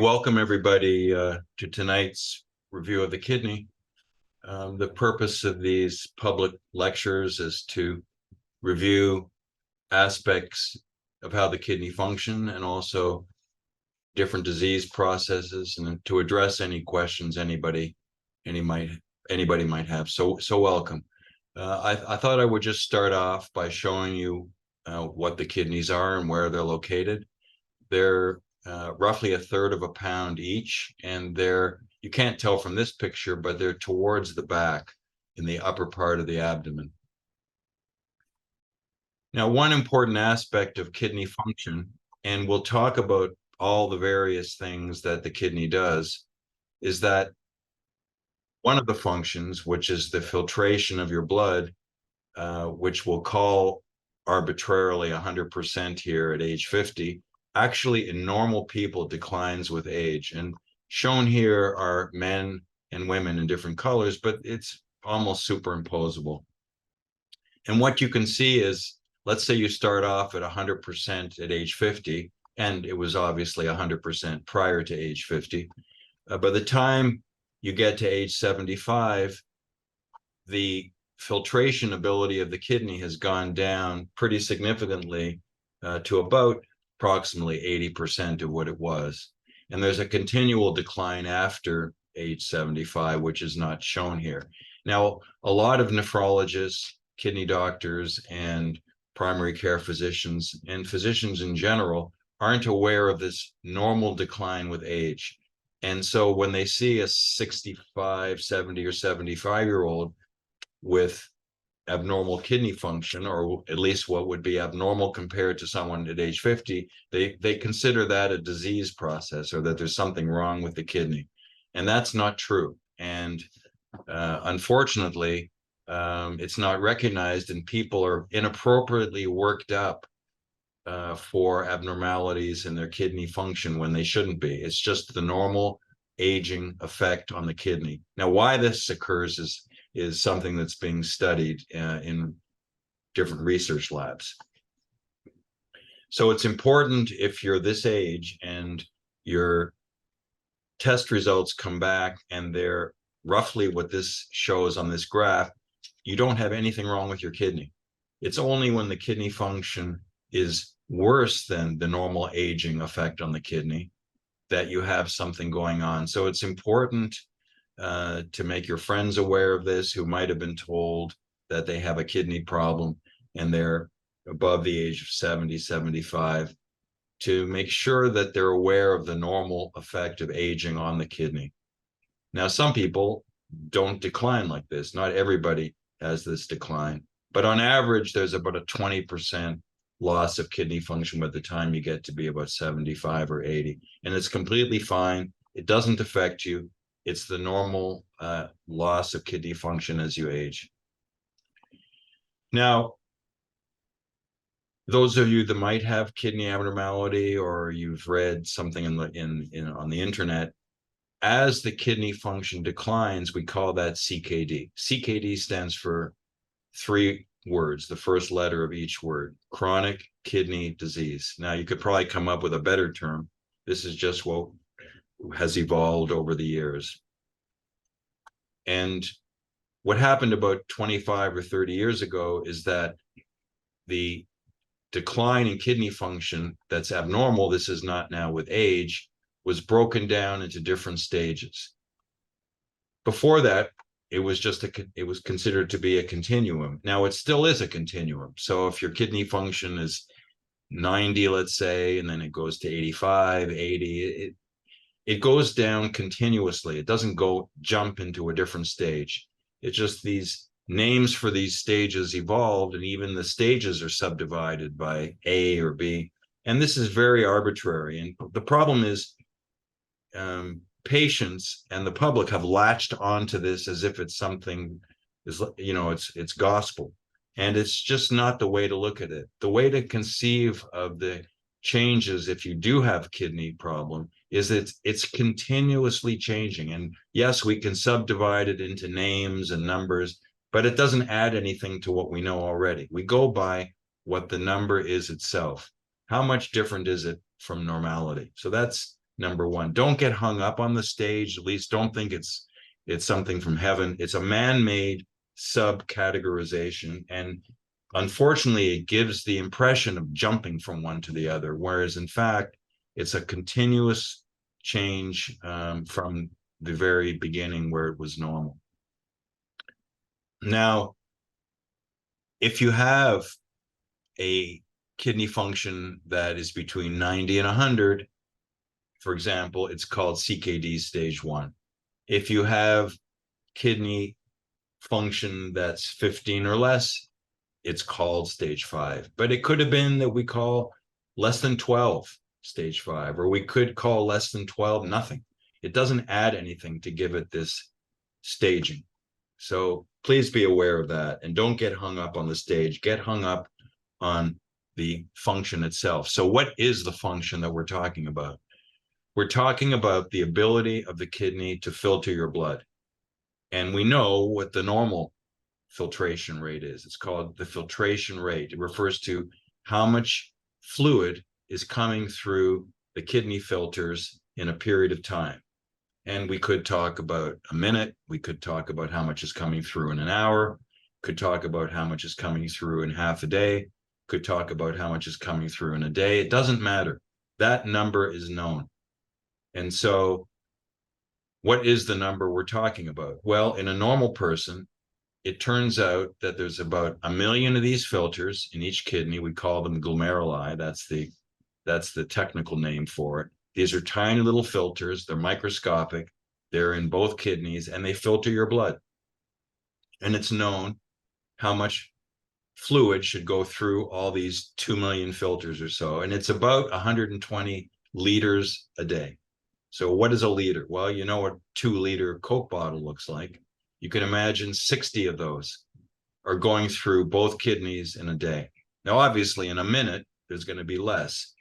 welcome everybody to tonight's review of the kidney. The purpose of these public lectures is to review aspects of how the kidney function and also different disease processes, and to address any questions anybody might have. So welcome. I thought I would just start off by showing you what the kidneys are and where they're located. They're roughly a third of a pound each, and you can't tell from this picture, but they're towards the back in the upper part of the abdomen. Now, one important aspect of kidney function, and we'll talk about all the various things that the kidney does, is that one of the functions, which is the filtration of your blood, which we'll call arbitrarily 100% here at age 50, actually in normal people declines with age. And shown here are men and women in different colors, but it's almost superimposable. And what you can see is, let's say you start off at 100% at age 50, and it was obviously 100% prior to age 50. By the time you get to age 75, the filtration ability of the kidney has gone down pretty significantly to about approximately 80% of what it was. And there's a continual decline after age 75, which is not shown here. Now, a lot of nephrologists, kidney doctors, and primary care physicians, and physicians in general, aren't aware of this normal decline with age. And so when they see a 65, 70, or 75-year-old with abnormal kidney function, or at least what would be abnormal compared to someone at age 50, they consider that a disease process, or that there's something wrong with the kidney. And that's not true. And unfortunately, it's not recognized, and people are inappropriately worked up for abnormalities in their kidney function when they shouldn't be. It's just the normal aging effect on the kidney. Now, why this occurs is something that's being studied in different research labs. So it's important, if you're this age and your test results come back and they're roughly what this shows on this graph, you don't have anything wrong with your kidney. It's only when the kidney function is worse than the normal aging effect on the kidney that you have something going on. So it's important to make your friends aware of this, who might have been told that they have a kidney problem and they're above the age of 70, 75, to make sure that they're aware of the normal effect of aging on the kidney. Now, some people don't decline like this. Not everybody has this decline, but on average, there's about a 20% loss of kidney function by the time you get to be about 75 or 80. And it's completely fine. It doesn't affect you. It's the normal loss of kidney function as you age. Now, those of you that might have kidney abnormality, or you've read something on the internet, as the kidney function declines, we call that CKD. CKD stands for 3 words, the first letter of each word: chronic kidney disease. Now, you could probably come up with a better term. This is just what has evolved over the years. And what happened about 25 or 30 years ago is that the decline in kidney function that's abnormal, this is not now with age, was broken down into different stages. Before that, it was considered to be a continuum. Now, it still is a continuum. So if your kidney function is 90, let's say, and then it goes to 85, 80, it goes down continuously. It doesn't jump into a different stage. It's just these names for these stages evolved, and even the stages are subdivided by A or B. And this is very arbitrary. And the problem is patients and the public have latched onto this as if it's something, it's gospel. And it's just not the way to look at it. The way to conceive of the changes, if you do have kidney problem, is it's continuously changing. And yes, we can subdivide it into names and numbers, but it doesn't add anything to what we know already. We go by what the number is itself. How much different is it from normality? So that's number one. Don't get hung up on the stage. At least don't think it's something from heaven. It's a man-made subcategorization, and unfortunately, it gives the impression of jumping from one to the other, whereas in fact, it's a continuous change from the very beginning where it was normal. Now, if you have a kidney function that is between 90 and 100, for example, it's called CKD stage 1. If you have kidney function that's 15 or less, it's called stage 5. But it could have been that we call less than 12 stage 5, or we could call less than 12 nothing. It doesn't add anything to give it this staging. So please be aware of that, and don't get hung up on the stage. Get hung up on the function itself. So what is the function that we're talking about? We're talking about the ability of the kidney to filter your blood. And we know what the normal filtration rate is. It's called the filtration rate. It refers to how much fluid is coming through the kidney filters in a period of time. And we could talk about a minute. We could talk about how much is coming through in an hour. Could talk about how much is coming through in half a day. Could talk about how much is coming through in a day. It doesn't matter. That number is known. And so what is the number we're talking about? Well, in a normal person, it turns out that there's about 1 million of these filters in each kidney. We call them glomeruli. That's the technical name for it. These are tiny little filters. They're microscopic. They're in both kidneys, and they filter your blood. And it's known how much fluid should go through all these 2 million filters or so. And it's about 120 liters a day. So what is a liter? Well, you know what 2-liter Coke bottle looks like. You can imagine 60 of those are going through both kidneys in a day. Now, obviously, in a minute, there's going to be less.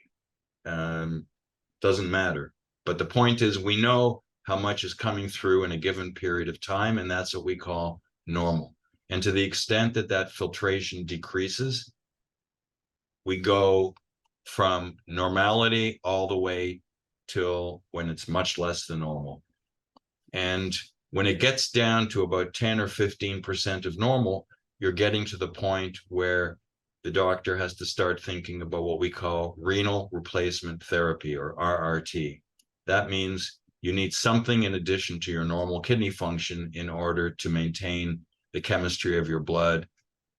Doesn't matter. But the point is, we know how much is coming through in a given period of time, and that's what we call normal. And to the extent that that filtration decreases, we go from normality all the way till when it's much less than normal. And when it gets down to about 10 or 15% of normal, you're getting to the point where the doctor has to start thinking about what we call renal replacement therapy, or RRT. That means you need something in addition to your normal kidney function in order to maintain the chemistry of your blood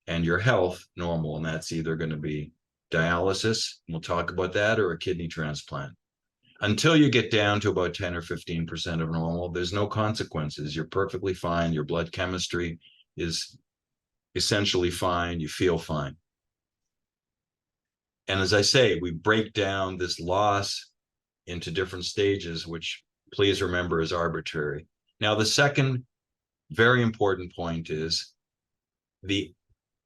and your health normal. And that's either going to be dialysis, we'll talk about that, or a kidney transplant. Until you get down to about 10 or 15% of normal, there's no consequences. You're perfectly fine. Your blood chemistry is essentially fine. You feel fine. And as I say, we break down this loss into different stages, which please remember is arbitrary. Now, the second very important point is the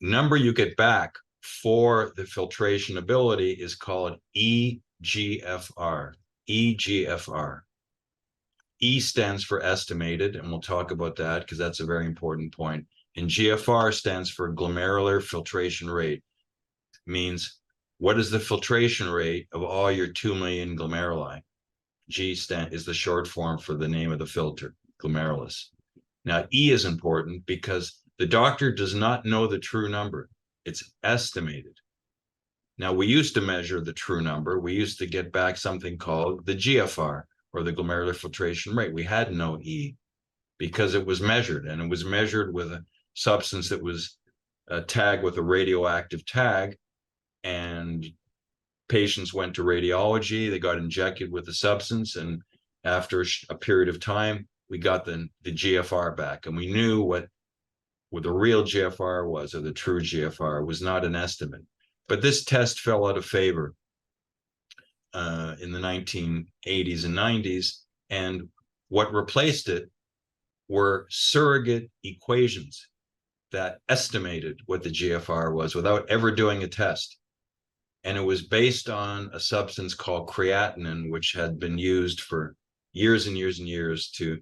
number you get back for the filtration ability is called eGFR. eGFR. E stands for estimated, and we'll talk about that because that's a very important point. And GFR stands for glomerular filtration rate. It means what is the filtration rate of all your 2 million glomeruli? G is the short form for the name of the filter, glomerulus. Now, E is important because the doctor does not know the true number. It's estimated. Now, we used to measure the true number. We used to get back something called the GFR, or the glomerular filtration rate. We had no E because it was measured, and it was measured with a substance that was tagged with a radioactive tag. And patients went to radiology, they got injected with the substance, and after a period of time, we got the GFR back, and we knew what the real GFR was, or the true GFR. It was not an estimate. But this test fell out of favor in the 1980s and 90s, and what replaced it were surrogate equations that estimated what the GFR was without ever doing a test. And it was based on a substance called creatinine, which had been used for years and years and years to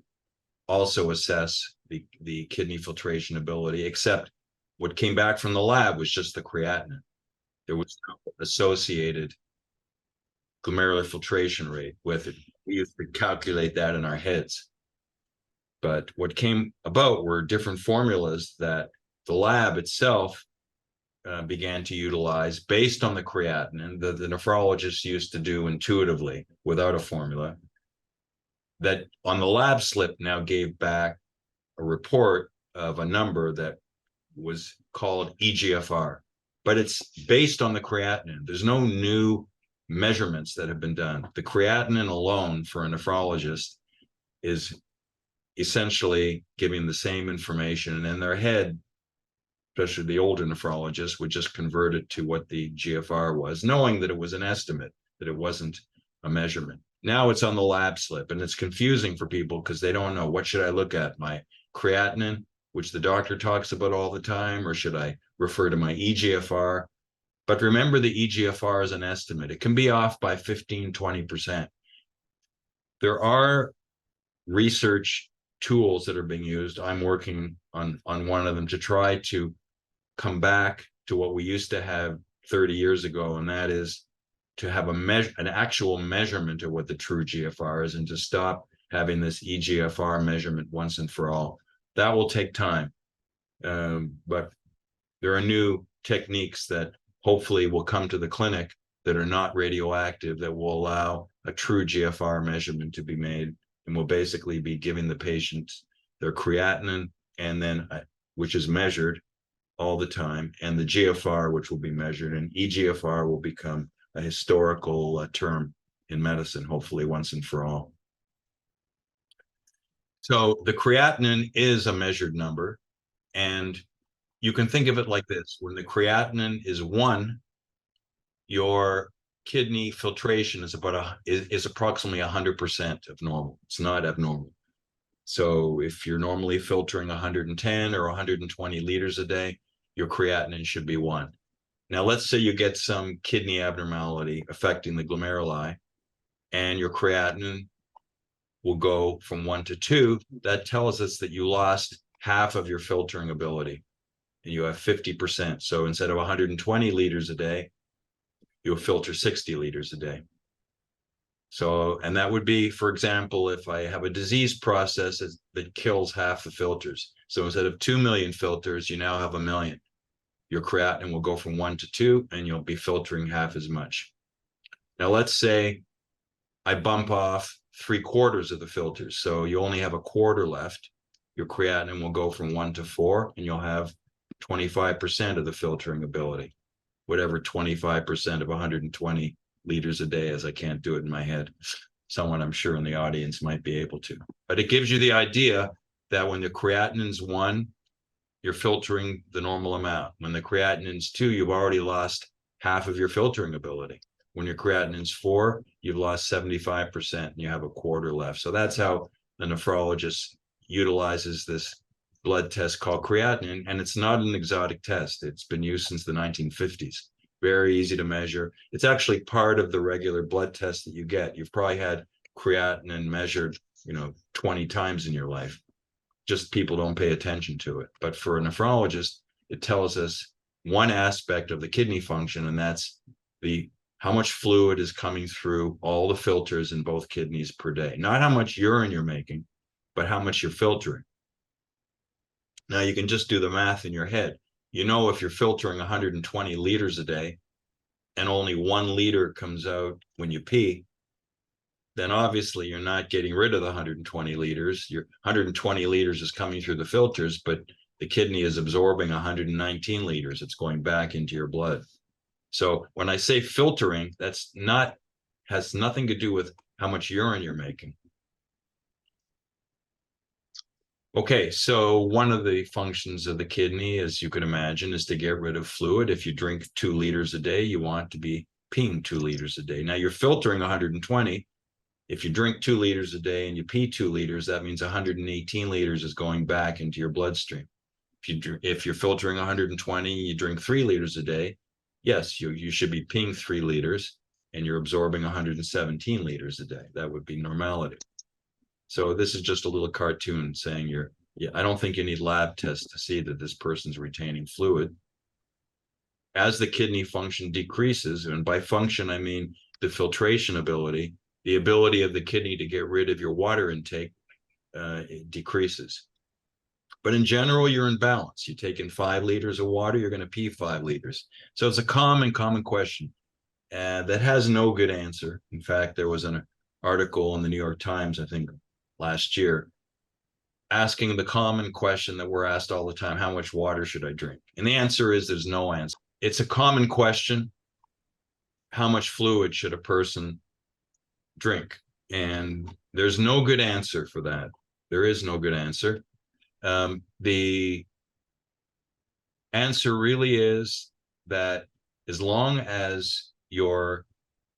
also assess the kidney filtration ability, except what came back from the lab was just the creatinine. There was no associated glomerular filtration rate with it. We used to calculate that in our heads. But what came about were different formulas that the lab itself began to utilize based on the creatinine that the nephrologists used to do intuitively without a formula, that on the lab slip now gave back a report of a number that was called EGFR, but it's based on the creatinine. There's no new measurements that have been done. The creatinine alone for a nephrologist is essentially giving the same information, and in their head, especially the older nephrologists, would just convert it to what the GFR was, knowing that it was an estimate, that it wasn't a measurement. Now it's on the lab slip, and it's confusing for people because they don't know, what should I look at? My creatinine, which the doctor talks about all the time, or should I refer to my EGFR? But remember, the EGFR is an estimate. It can be off by 15, 20%. There are research tools that are being used. I'm working on one of them to try to come back to what we used to have 30 years ago, and that is to have an actual measurement of what the true GFR is, and to stop having this EGFR measurement once and for all. That will take time, but there are new techniques that hopefully will come to the clinic that are not radioactive, that will allow a true GFR measurement to be made, and will basically be giving the patient their creatinine, and then which is measured all the time, and the GFR, which will be measured, and EGFR will become a historical term in medicine, hopefully once and for all. So the creatinine is a measured number, and you can think of it like this. When the creatinine is 1, your kidney filtration is approximately 100% of normal. It's not abnormal. So if you're normally filtering 110 or 120 liters a day, your creatinine should be 1. Now, let's say you get some kidney abnormality affecting the glomeruli, and your creatinine will go from 1 to 2. That tells us that you lost half of your filtering ability, and you have 50%. So instead of 120 liters a day, you'll filter 60 liters a day. So, and that would be, for example, if I have a disease process that kills half the filters. So instead of 2 million filters, you now have 1 million. Your creatinine will go from 1 to 2, and you'll be filtering half as much. Now, let's say I bump off 3/4 of the filters. So you only have 1/4 left. Your creatinine will go from 1 to 4, and you'll have 25% of the filtering ability, whatever 25% of 120 liters a day is. I can't do it in my head. Someone I'm sure in the audience might be able to. But it gives you the idea that when the creatinine's 1, you're filtering the normal amount. When the creatinine's 2, you've already lost half of your filtering ability. When your creatinine's 4, you've lost 75%, and you have 1/4 left. So that's how the nephrologist utilizes this blood test called creatinine, and it's not an exotic test. It's been used since the 1950s. Very easy to measure. It's actually part of the regular blood test that you get. You've probably had creatinine measured, 20 times in your life. Just people don't pay attention to it. But for a nephrologist, it tells us one aspect of the kidney function, and that's how much fluid is coming through all the filters in both kidneys per day. Not how much urine you're making, but how much you're filtering. Now, you can just do the math in your head. If you're filtering 120 liters a day and only 1 liter comes out when you pee, then obviously you're not getting rid of the 120 liters. Your 120 liters is coming through the filters, but the kidney is absorbing 119 liters. It's going back into your blood. So when I say filtering, has nothing to do with how much urine you're making. Okay, so one of the functions of the kidney, as you can imagine, is to get rid of fluid. If you drink 2 liters a day, you want to be peeing 2 liters a day. Now, you're filtering 120. If you drink 2 liters a day and you pee 2 liters, that means 118 liters is going back into your bloodstream. If you're filtering 120 and you drink 3 liters a day, yes, you should be peeing 3 liters, and you're absorbing 117 liters a day. That would be normality. So this is just a little cartoon saying I don't think you need lab tests to see that this person's retaining fluid. As the kidney function decreases, and by function, I mean the filtration ability, the ability of the kidney to get rid of your water intake it decreases. But in general, you're in balance. You take in 5 liters of water, you're going to pee 5 liters. So it's a common question that has no good answer. In fact, there was an article in the New York Times, I think last year, asking the common question that we're asked all the time: how much water should I drink? And the answer is there's no answer. It's a common question: how much fluid should a person drink? And there's no good answer for that. There is no good answer. The answer really is that as long as you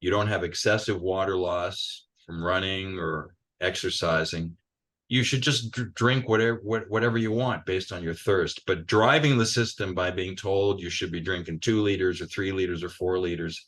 don't have excessive water loss from running or exercising, you should just drink whatever you want based on your thirst. But driving the system by being told you should be drinking 2 liters or 3 liters or 4 liters,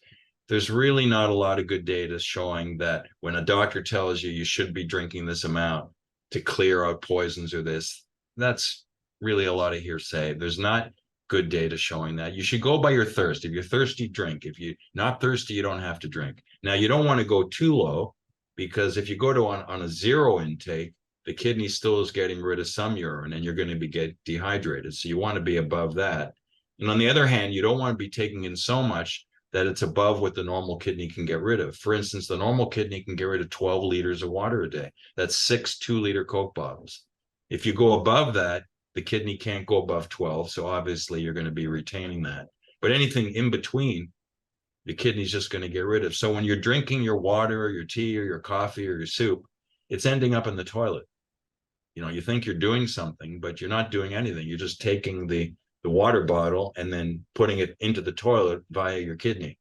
there's really not a lot of good data showing that when a doctor tells you you should be drinking this amount to clear out poisons or this, that's really a lot of hearsay. There's not good data showing that. You should go by your thirst. If you're thirsty, drink. If you're not thirsty, you don't have to drink. Now, you don't want to go too low, because if you go to on a 0 intake, the kidney still is getting rid of some urine and you're going to get dehydrated. So you want to be above that. And on the other hand, you don't want to be taking in so much that it's above what the normal kidney can get rid of. For instance, the normal kidney can get rid of 12 liters of water a day. That's 6 2-liter Coke bottles. If you go above that, the kidney can't go above 12. So obviously you're going to be retaining that. But anything in between, the kidney's just going to get rid of. So when you're drinking your water or your tea or your coffee or your soup, it's ending up in the toilet. You think you're doing something, but you're not doing anything. You're just taking the water bottle and then putting it into the toilet via your kidney.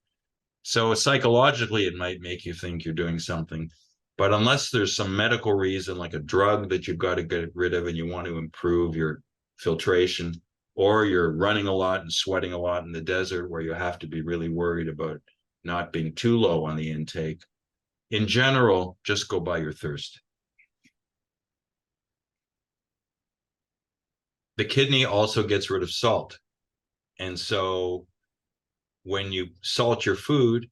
So psychologically, it might make you think you're doing something. But unless there's some medical reason, like a drug that you've got to get rid of and you want to improve your filtration, or you're running a lot and sweating a lot in the desert where you have to be really worried about not being too low on the intake, in general, just go by your thirst. The kidney also gets rid of salt. And so when you salt your food,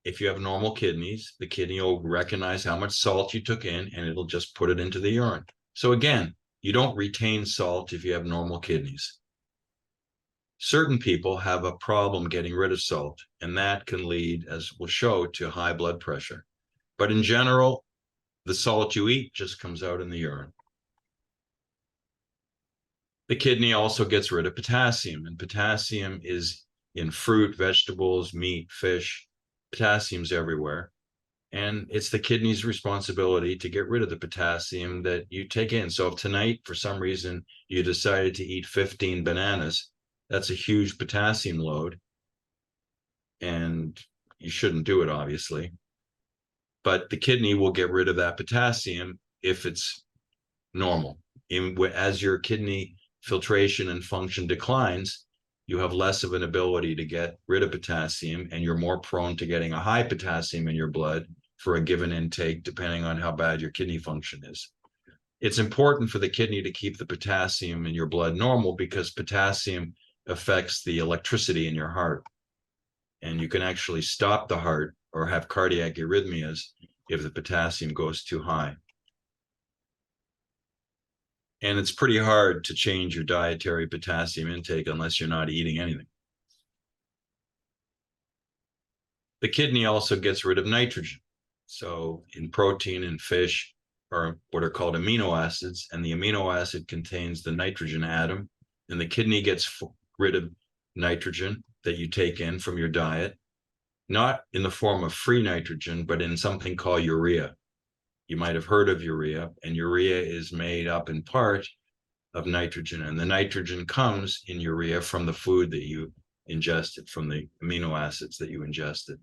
if you have normal kidneys, the kidney will recognize how much salt you took in and it'll just put it into the urine. So again, you don't retain salt if you have normal kidneys. Certain people have a problem getting rid of salt, and that can lead, as we'll show, to high blood pressure. But in general, the salt you eat just comes out in the urine. The kidney also gets rid of potassium, and potassium is in fruit, vegetables, meat, fish. Potassium's everywhere. And it's the kidney's responsibility to get rid of the potassium that you take in. So if tonight, for some reason, you decided to eat 15 bananas, that's a huge potassium load. And you shouldn't do it, obviously. But the kidney will get rid of that potassium if it's normal. As your kidney filtration and function declines, you have less of an ability to get rid of potassium, and you're more prone to getting a high potassium in your blood for a given intake, depending on how bad your kidney function is. It's important for the kidney to keep the potassium in your blood normal, because potassium affects the electricity in your heart. And you can actually stop the heart or have cardiac arrhythmias if the potassium goes too high. And it's pretty hard to change your dietary potassium intake unless you're not eating anything. The kidney also gets rid of nitrogen. So in protein and fish are what are called amino acids, and the amino acid contains the nitrogen atom, and the kidney gets rid of nitrogen that you take in from your diet, not in the form of free nitrogen, but in something called urea. You might have heard of urea, and urea is made up in part of nitrogen, and the nitrogen comes in urea from the food that you ingested, from the amino acids that you ingested.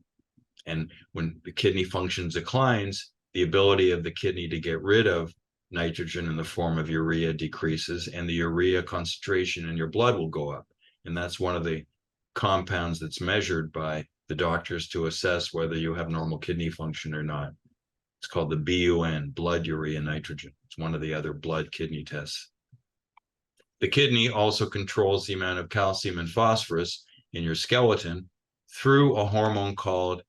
And when the kidney function declines, the ability of the kidney to get rid of nitrogen in the form of urea decreases, and the urea concentration in your blood will go up. And that's one of the compounds that's measured by the doctors to assess whether you have normal kidney function or not. It's called the BUN, blood urea nitrogen. It's one of the other blood kidney tests. The kidney also controls the amount of calcium and phosphorus in your skeleton through a hormone called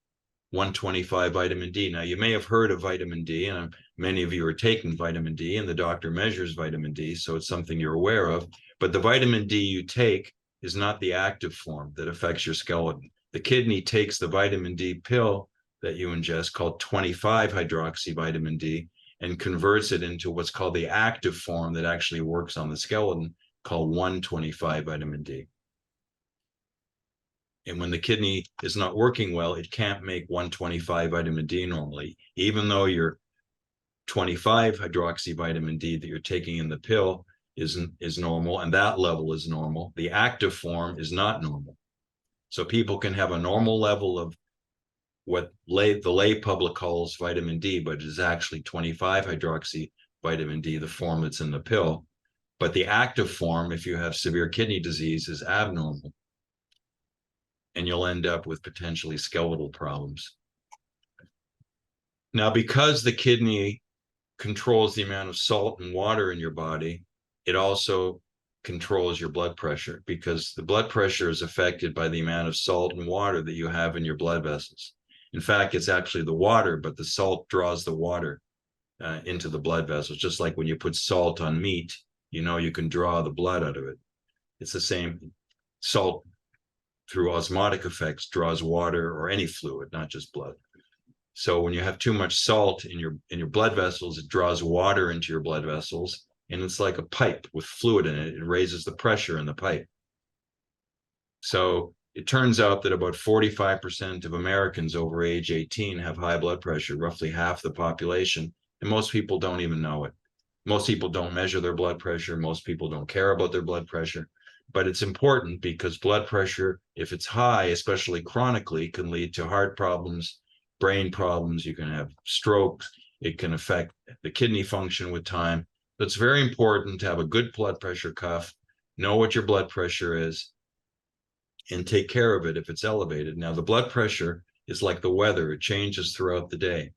125 vitamin D. Now, you may have heard of vitamin D, and many of you are taking vitamin D, and the doctor measures vitamin D, so it's something you're aware of. But the vitamin D you take is not the active form that affects your skeleton. The kidney takes the vitamin D pill that you ingest, called 25 hydroxy vitamin D, and converts it into what's called the active form that actually works on the skeleton, called 125 vitamin D. And when the kidney is not working well, it can't make 125 vitamin D normally. Even though your 25 hydroxy vitamin D that you're taking in the pill is normal, and that level is normal, the active form is not normal. So people can have a normal level of what the lay public calls vitamin D, but it is actually 25 hydroxy vitamin D, the form that's in the pill. But the active form, if you have severe kidney disease, is abnormal. And you'll end up with potentially skeletal problems. Now, because the kidney controls the amount of salt and water in your body, it also controls your blood pressure, because the blood pressure is affected by the amount of salt and water that you have in your blood vessels. In fact, it's actually the water, but the salt draws the water into the blood vessels. Just like when you put salt on meat, you can draw the blood out of it. It's the same. Salt, through osmotic effects, draws water or any fluid, not just blood. So when you have too much salt in your blood vessels, it draws water into your blood vessels, and it's like a pipe with fluid in it. It raises the pressure in the pipe. So it turns out that about 45% of Americans over age 18 have high blood pressure, roughly half the population, and most people don't even know it. Most people don't measure their blood pressure. Most people don't care about their blood pressure. But it's important because blood pressure, if it's high, especially chronically, can lead to heart problems, brain problems. You can have strokes. It can affect the kidney function with time. So it's very important to have a good blood pressure cuff, know what your blood pressure is, and take care of it if it's elevated. Now, the blood pressure is like the weather. It changes throughout the day.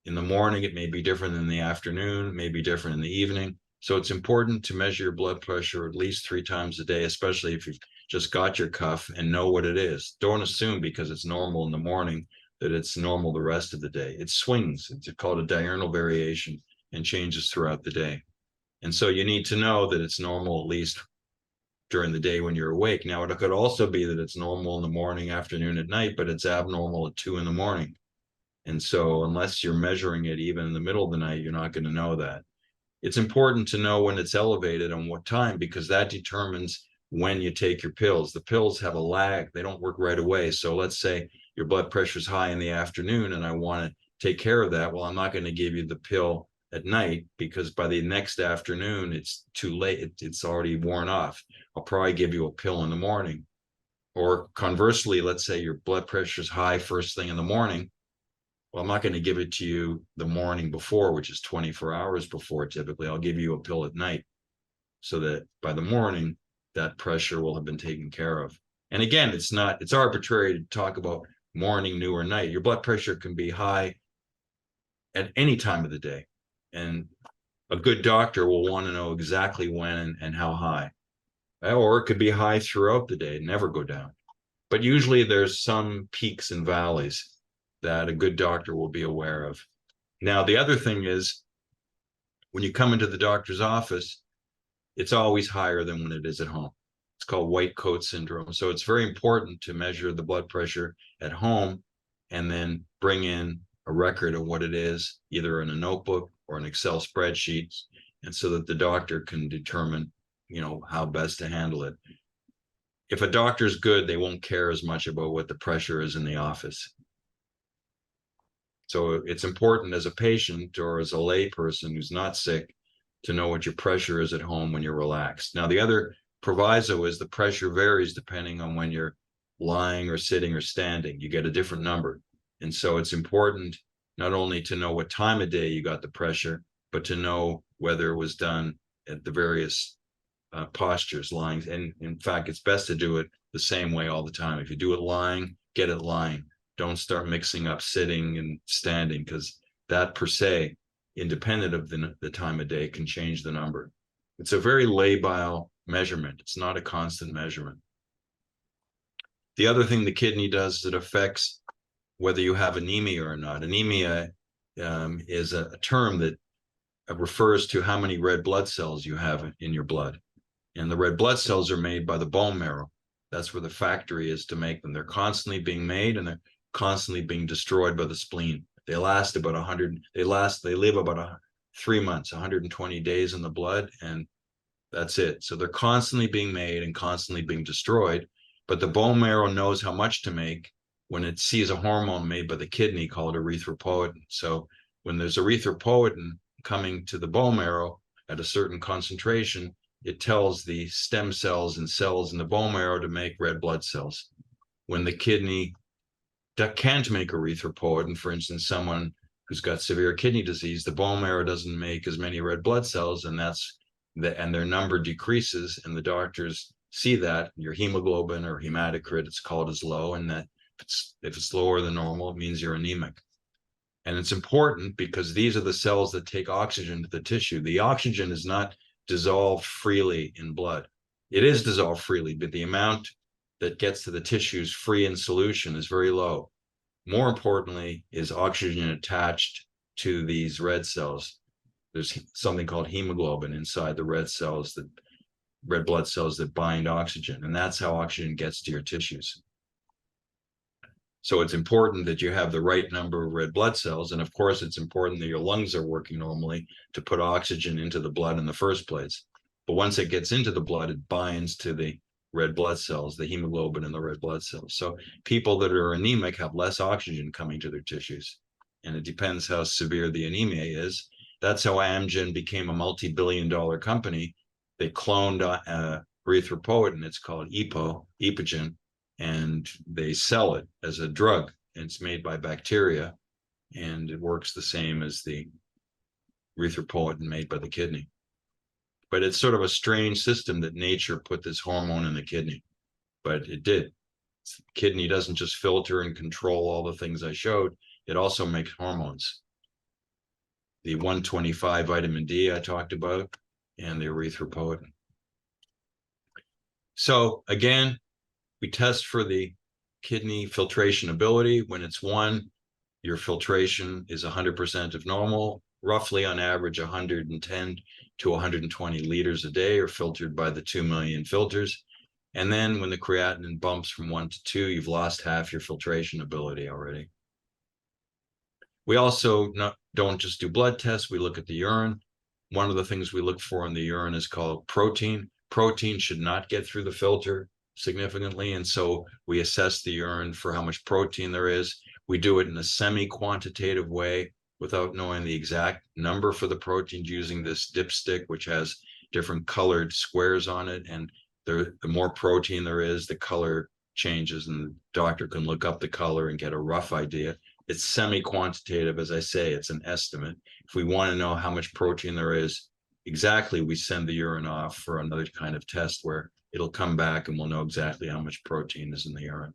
In the morning, it may be different than the afternoon, may be different in the evening. So it's important to measure your blood pressure at least 3 times a day, especially if you've just got your cuff, and know what it is. Don't assume because it's normal in the morning that it's normal the rest of the day. It swings. It's called a diurnal variation and changes throughout the day. And so you need to know that it's normal at least during the day when you're awake. Now, it could also be that it's normal in the morning, afternoon, at night, but it's abnormal at 2 in the morning. And so unless you're measuring it even in the middle of the night, you're not going to know that. It's important to know when it's elevated and what time, because that determines when you take your pills. The pills have a lag. They don't work right away. So let's say your blood pressure is high in the afternoon and I want to take care of that. Well, I'm not going to give you the pill at night, because by the next afternoon, it's too late. It's already worn off. I'll probably give you a pill in the morning. Or conversely, let's say your blood pressure is high first thing in the morning. Well, I'm not going to give it to you the morning before, which is 24 hours before typically. I'll give you a pill at night so that by the morning, that pressure will have been taken care of. And again, it's arbitrary to talk about morning, noon, or night. Your blood pressure can be high at any time of the day. And a good doctor will want to know exactly when and how high. Or it could be high throughout the day, never go down. But usually there's some peaks and valleys that a good doctor will be aware of. Now, the other thing is, when you come into the doctor's office, it's always higher than when it is at home. It's called white coat syndrome. So it's very important to measure the blood pressure at home and then bring in a record of what it is, either in a notebook or an Excel spreadsheet, and so that the doctor can determine, how best to handle it. If a doctor's good, they won't care as much about what the pressure is in the office. So it's important as a patient or as a lay person who's not sick to know what your pressure is at home when you're relaxed. Now, the other proviso is the pressure varies depending on when you're lying or sitting or standing. You get a different number. And so it's important not only to know what time of day you got the pressure, but to know whether it was done at the various postures, lying. And in fact, it's best to do it the same way all the time. If you do it lying, get it lying. Don't start mixing up sitting and standing, because that per se, independent of the time of day, can change the number. It's a very labile measurement. It's not a constant measurement. The other thing the kidney does is it affects whether you have anemia or not. Anemia is a term that refers to how many red blood cells you have in your blood. And the red blood cells are made by the bone marrow. That's where the factory is to make them. They're constantly being made and they're constantly being destroyed by the spleen. They last about 100, they live about 3 months, 120 days in the blood, and that's it. So they're constantly being made and constantly being destroyed. But the bone marrow knows how much to make when it sees a hormone made by the kidney called erythropoietin. So when there's erythropoietin coming to the bone marrow at a certain concentration, it tells the stem cells and cells in the bone marrow to make red blood cells. When the kidney can't make erythropoietin, for instance, someone who's got severe kidney disease, the bone marrow doesn't make as many red blood cells, and and their number decreases, and the doctors see that your hemoglobin or hematocrit, it's called, is low, and that if it's lower than normal, it means you're anemic. And it's important because these are the cells that take oxygen to the tissue. The oxygen is not dissolved freely in blood. It is dissolved freely, but the amount that gets to the tissues free in solution is very low. More importantly, is oxygen attached to these red cells. There's something called hemoglobin inside the red blood cells that bind oxygen, and that's how oxygen gets to your tissues. So it's important that you have the right number of red blood cells, and of course it's important that your lungs are working normally to put oxygen into the blood in the first place. But once it gets into the blood, it binds to the red blood cells, the hemoglobin in the red blood cells. So people that are anemic have less oxygen coming to their tissues, and it depends how severe the anemia is. That's how Amgen became a multi-billion-dollar company. They cloned erythropoietin, it's called Epogen, and they sell it as a drug, and it's made by bacteria, and it works the same as the erythropoietin made by the kidney. But it's sort of a strange system that nature put this hormone in the kidney, but it did. The kidney doesn't just filter and control all the things I showed, it also makes hormones. The 125 vitamin D I talked about, and the erythropoietin. So again, we test for the kidney filtration ability. When it's 1, your filtration is 100% of normal. Roughly on average, 110 to 120 liters a day are filtered by the 2 million filters. And then when the creatinine bumps from 1 to 2, you've lost half your filtration ability already. We also don't just do blood tests, we look at the urine. One of the things we look for in the urine is called protein. Protein should not get through the filter significantly, and so we assess the urine for how much protein there is. We do it in a semi-quantitative way without knowing the exact number for the proteins, using this dipstick, which has different colored squares on it, and the more protein there is, the color changes, and the doctor can look up the color and get a rough idea. It's semi-quantitative, as I say, it's an estimate. If we want to know how much protein there is exactly, we send the urine off for another kind of test where it'll come back and we'll know exactly how much protein is in the urine.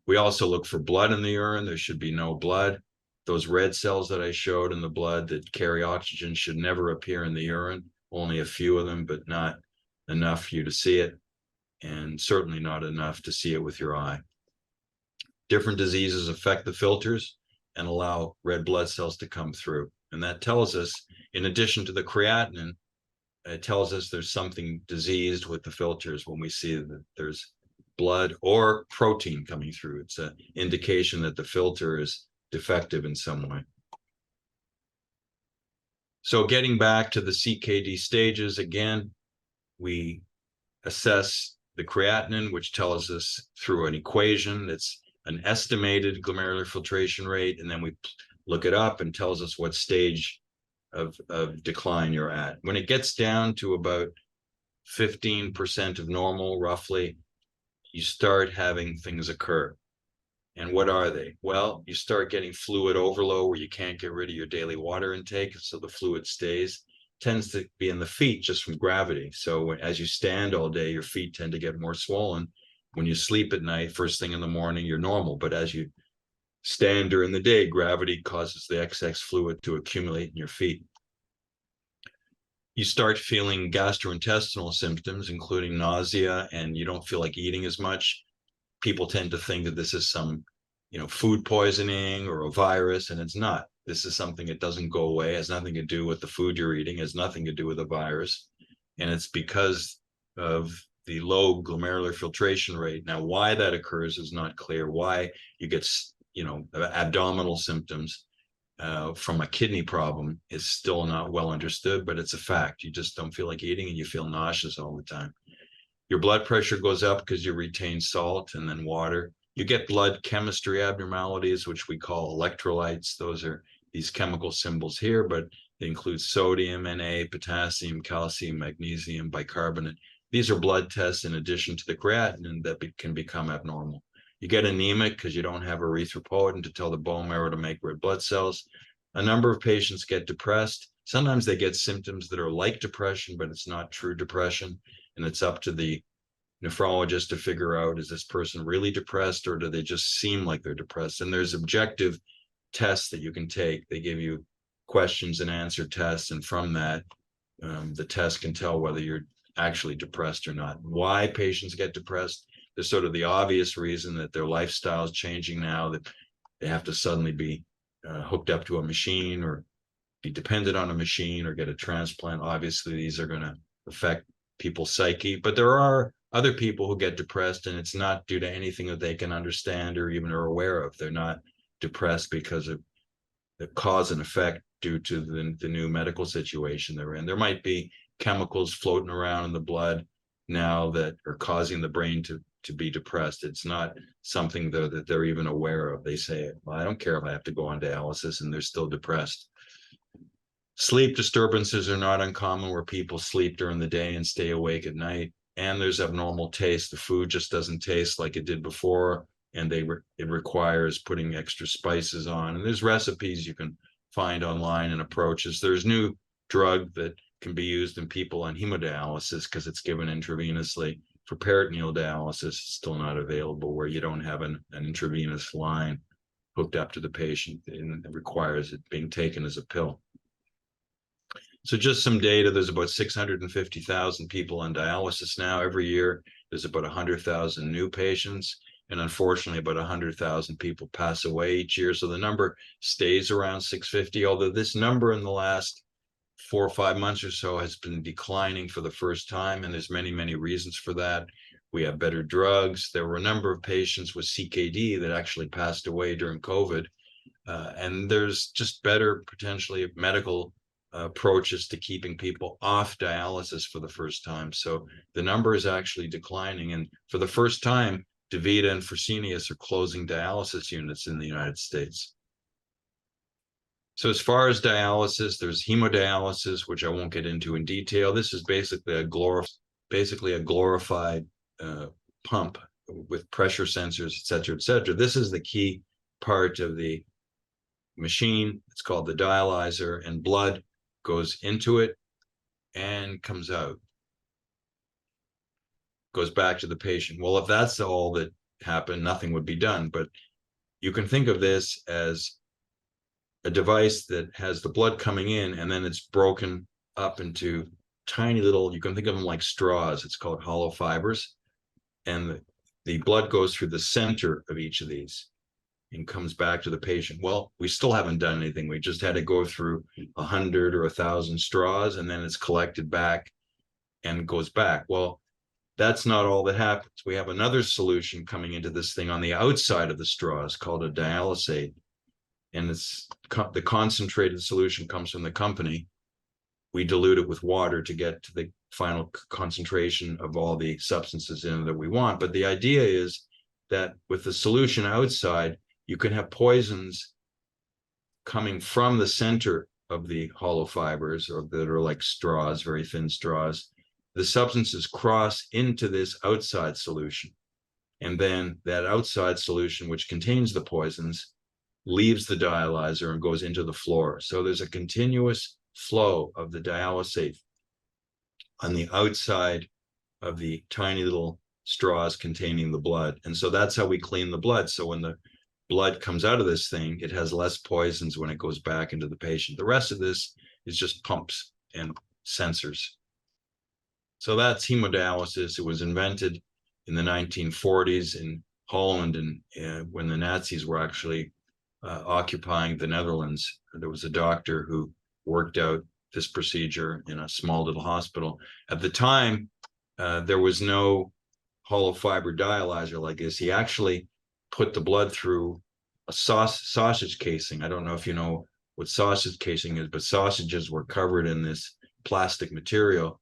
We also look for blood in the urine. There should be no blood. Those red cells that I showed in the blood that carry oxygen should never appear in the urine, only a few of them, but not enough for you to see it, and certainly not enough to see it with your eye. Different diseases affect the filters and allow red blood cells to come through. And that tells us, in addition to the creatinine, it tells us there's something diseased with the filters when we see that there's blood or protein coming through. It's an indication that the filter is defective in some way. So getting back to the CKD stages, again, we assess the creatinine, which tells us through an equation that's an estimated glomerular filtration rate, and then we look it up and tells us what stage of decline you're at. When it gets down to about 15% of normal, roughly, you start having things occur. And what are they? Well, you start getting fluid overload where you can't get rid of your daily water intake, so the fluid stays. Tends to be in the feet just from gravity. So as you stand all day, your feet tend to get more swollen. When you sleep at night, first thing in the morning, you're normal. But as you stand during the day, gravity causes the excess fluid to accumulate in your feet. You start feeling gastrointestinal symptoms, including nausea, and you don't feel like eating as much. People tend to think that this is some food poisoning or a virus, and it's not. This is something that doesn't go away, has nothing to do with the food you're eating, has nothing to do with the virus. And it's because of the low glomerular filtration rate. Now, why that occurs is not clear. Why you get, abdominal symptoms from a kidney problem is still not well understood, but it's a fact. You just don't feel like eating and you feel nauseous all the time. Your blood pressure goes up because you retain salt and then water. You get blood chemistry abnormalities, which we call electrolytes. Those are these chemical symbols here, but they include sodium, Na, potassium, calcium, magnesium, bicarbonate. These are blood tests in addition to the creatinine that can become abnormal. You get anemic because you don't have erythropoietin to tell the bone marrow to make red blood cells. A number of patients get depressed. Sometimes they get symptoms that are like depression, but it's not true depression. And it's up to the nephrologist to figure out, is this person really depressed or do they just seem like they're depressed? And there's objective tests that you can take. They give you questions and answer tests. And from that, the test can tell whether you're actually depressed or not. Why patients get depressed? There's sort of the obvious reason that their lifestyle is changing now, that they have to suddenly be hooked up to a machine or be dependent on a machine or get a transplant. Obviously, these are going to affect people's psyche, but there are other people who get depressed and it's not due to anything that they can understand or even are aware of. They're not depressed because of the cause and effect due to the new medical situation they're in. There might be chemicals floating around in the blood now that are causing the brain to be depressed. It's not something that they're even aware of. They say, well, I don't care if I have to go on dialysis, and they're still depressed. Sleep disturbances are not uncommon, where people sleep during the day and stay awake at night. And there's abnormal taste. The food just doesn't taste like it did before, and it requires putting extra spices on. And there's recipes you can find online and approaches. There's new drug that can be used in people on hemodialysis because it's given intravenously. For peritoneal dialysis, it's still not available, where you don't have an intravenous line hooked up to the patient, and it requires it being taken as a pill. So just some data, there's about 650,000 people on dialysis now. Every year, there's about 100,000 new patients, and unfortunately, about 100,000 people pass away each year. So the number stays around 650, although this number in the last 4 or 5 months or so has been declining for the first time, and there's many, many reasons for that. We have better drugs. There were a number of patients with CKD that actually passed away during COVID, and there's just better potentially medical approaches to keeping people off dialysis for the first time. So the number is actually declining, and for the first time, DaVita and Fresenius are closing dialysis units in the United States. So as far as dialysis, there's hemodialysis, which I won't get into in detail. This is basically a glorified pump with pressure sensors, et cetera, et cetera. This is the key part of the machine. It's called the dialyzer, and blood goes into it and comes out, goes back to the patient. Well, if that's all that happened, nothing would be done. But you can think of this as a device that has the blood coming in, and then it's broken up into tiny little, you can think of them like straws. It's called hollow fibers. And the blood goes through the center of each of these and comes back to the patient. Well, we still haven't done anything. We just had to go through 100 or 1,000 straws, and then it's collected back and goes back. Well, that's not all that happens. We have another solution coming into this thing on the outside of the straws called a dialysate. And it's the concentrated solution comes from the company. We dilute it with water to get to the final concentration of all the substances in it that we want. But the idea is that with the solution outside, you can have poisons coming from the center of the hollow fibers, or that are like straws, very thin straws. The substances cross into this outside solution. And then that outside solution, which contains the poisons, leaves the dialyzer and goes into the floor. So there's a continuous flow of the dialysate on the outside of the tiny little straws containing the blood. And so that's how we clean the blood. So when the blood comes out of this thing, it has less poisons when it goes back into the patient. The rest of this is just pumps and sensors. So that's hemodialysis. It was invented in the 1940s in Holland, and when the Nazis were actually occupying the Netherlands. There was a doctor who worked out this procedure in a small little hospital. At the time, there was no hollow fiber dialyzer like this. He actually put the blood through a sausage casing. I don't know if you know what sausage casing is, but sausages were covered in this plastic material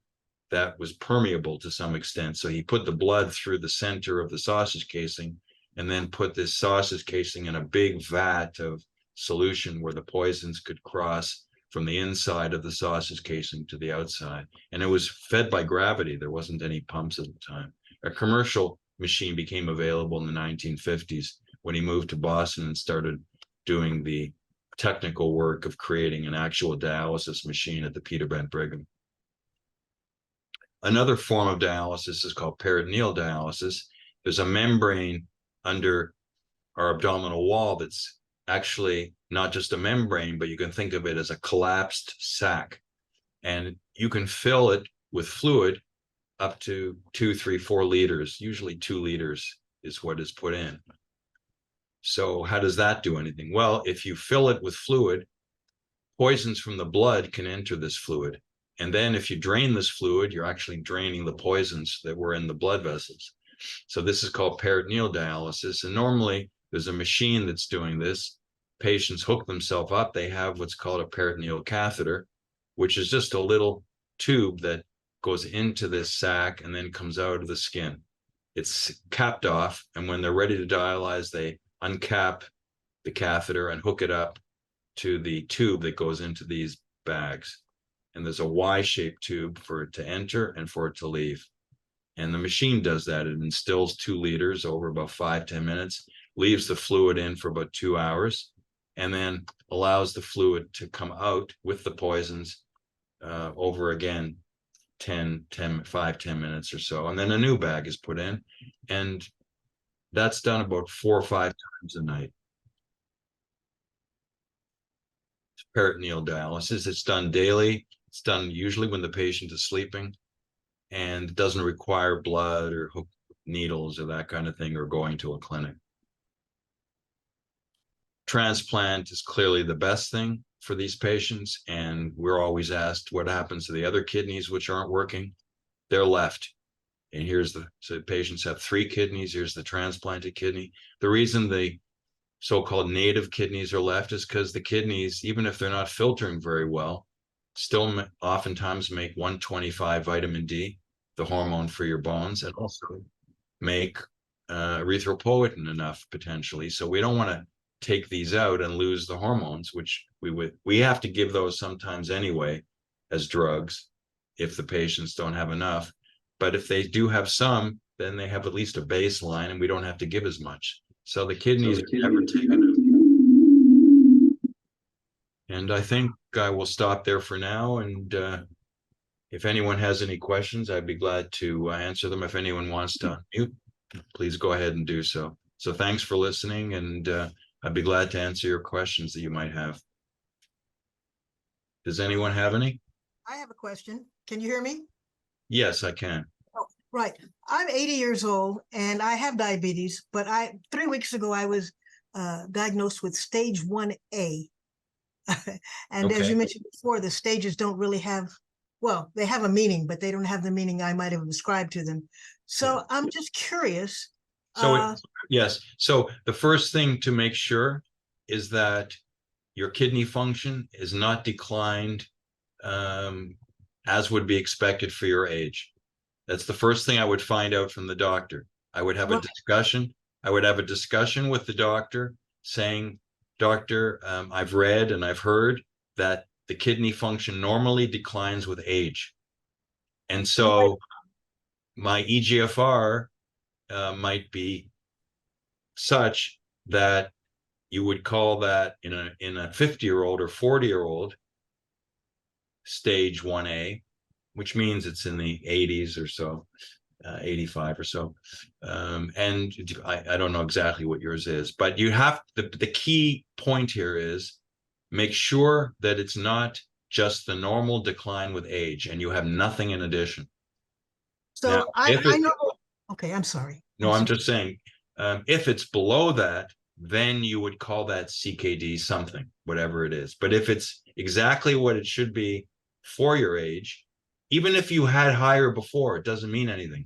that was permeable to some extent. So he put the blood through the center of the sausage casing and then put this sausage casing in a big vat of solution where the poisons could cross from the inside of the sausage casing to the outside. And it was fed by gravity. There wasn't any pumps at the time. A commercial machine became available in the 1950s when he moved to Boston and started doing the technical work of creating an actual dialysis machine at the Peter Bent Brigham. Another form of dialysis is called peritoneal dialysis. There's a membrane under our abdominal wall that's actually not just a membrane, but you can think of it as a collapsed sac. And you can fill it with fluid up to 2, 3, 4 liters. Usually 2 liters is what is put in. So how does that do anything? Well, if you fill it with fluid, poisons from the blood can enter this fluid. And then if you drain this fluid, you're actually draining the poisons that were in the blood vessels. So this is called peritoneal dialysis. And normally there's a machine that's doing this. Patients hook themselves up. They have what's called a peritoneal catheter, which is just a little tube that goes into this sac and then comes out of the skin. It's capped off. And when they're ready to dialyze, they uncap the catheter and hook it up to the tube that goes into these bags. And there's a Y-shaped tube for it to enter and for it to leave. And the machine does that. It instills 2 liters over about 5-10 minutes, leaves the fluid in for about 2 hours, and then allows the fluid to come out with the poisons over again 5-10 minutes or so. And then a new bag is put in. And that's done about 4 or 5 times a night. Peritoneal dialysis. It's done daily. It's done usually when the patient is sleeping, and it doesn't require blood or hook needles or that kind of thing, or going to a clinic. Transplant is clearly the best thing for these patients, and we're always asked what happens to the other kidneys which aren't working. They're left. And so patients have 3 kidneys. Here's the transplanted kidney. The reason the so-called native kidneys are left is because the kidneys, even if they're not filtering very well, still oftentimes make 125 vitamin D, the hormone for your bones, and also make erythropoietin enough potentially. So we don't want to take these out and lose the hormones, which we have to give those sometimes anyway as drugs if the patients don't have enough. But if they do have some, then they have at least a baseline and we don't have to give as much. So the kidneys are never taken out. And I think I will stop there for now. And if anyone has any questions, I'd be glad to answer them. If anyone wants to unmute, please go ahead and do so. So thanks for listening, and I'd be glad to answer your questions that you might have. Does anyone have any? I have a question. Can you hear me? Yes, I can. Oh, right. I'm 80 years old and I have diabetes, but 3 weeks ago I was diagnosed with stage 1A. And Okay. as you mentioned before, the stages don't really have, well, they have a meaning, but they don't have the meaning I might have ascribed to them. So yeah. I'm just curious. So yes. So the first thing to make sure is that your kidney function is not declined as would be expected for your age. That's the first thing I would find out from the doctor. I would have a discussion. I would have a discussion with the doctor saying, Doctor, I've read and I've heard that the kidney function normally declines with age. And so my EGFR might be such that you would call that in a 50-year-old or 40-year-old stage 1A, which means it's in the 80s or so, 85 or so. And I don't know exactly what yours is, but you have the key point here is make sure that it's not just the normal decline with age and you have nothing in addition. So now, I know. Okay, I'm sorry. No, I'm just saying, If it's below that, then you would call that CKD something, whatever it is. But if it's exactly what it should be for your age, even if you had higher before, it doesn't mean anything.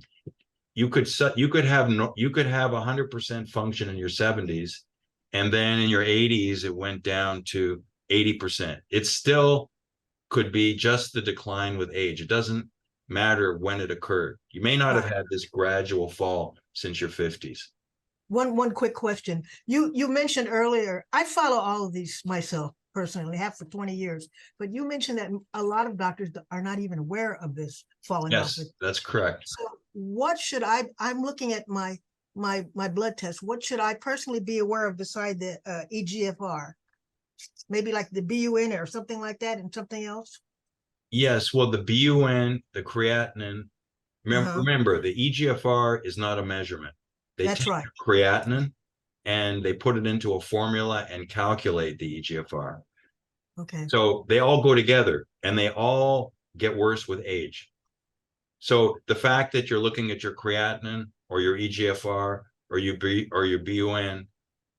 You could have 100% function in your 70s, and then in your 80s it went down to 80%. It still could be just the decline with age. It doesn't matter when it occurred. You may not have had this gradual fall since your 50s. One quick question. You mentioned earlier, I follow all of these myself personally, have for 20 years, but you mentioned that a lot of doctors are not even aware of this falling off. Yes, that's correct. So what should I'm looking at my blood test. What should I personally be aware of beside the EGFR? Maybe like the BUN or something like that, and something else? Yes, well, the BUN, the creatinine, remember the EGFR is not a measurement. They That's take right. creatinine and they put it into a formula and calculate the EGFR. Okay. So they all go together and they all get worse with age. So the fact that you're looking at your creatinine or your EGFR or your BUN,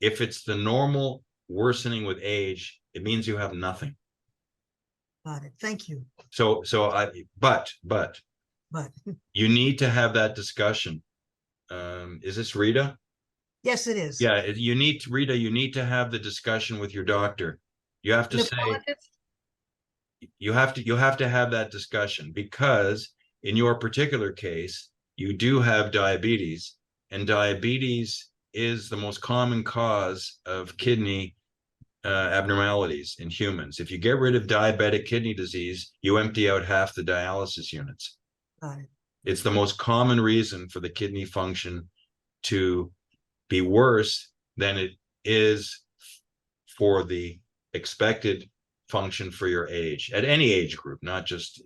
if it's the normal worsening with age, it means you have nothing. Got it. Thank you. But But you need to have that discussion. Is this Rita? yes, it is. Yeah, Rita, you need to have the discussion with your doctor. You have to say, you have to have that discussion, because in your particular case, you do have diabetes, and diabetes is the most common cause of kidney abnormalities in humans. If you get rid of diabetic kidney disease, you empty out half the dialysis units. Got it. It's the most common reason for the kidney function to be worse than it is for the expected function for your age at any age group, not just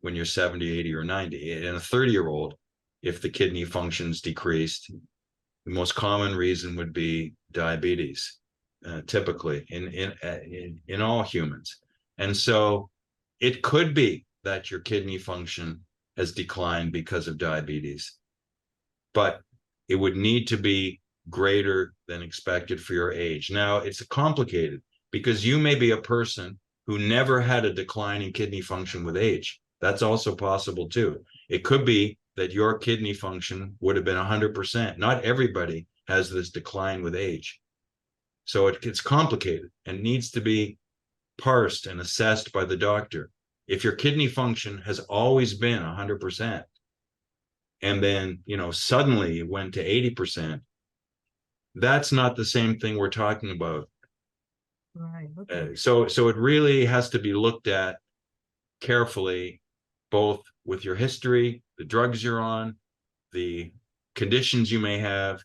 when you're 70, 80, or 90. In a 30-year-old, if the kidney functions decreased, the most common reason would be diabetes, typically in all humans. And so it could be that your kidney function has declined because of diabetes, but it would need to be greater than expected for your age. Now, it's complicated because you may be a person who never had a decline in kidney function with age. That's also possible too. It could be that your kidney function would have been 100%. Not everybody has this decline with age. So it's complicated and needs to be parsed and assessed by the doctor. If your kidney function has always been 100%, and then, suddenly it went to 80%, that's not the same thing we're talking about. Right. Okay. So it really has to be looked at carefully, both with your history, the drugs you're on, the conditions you may have,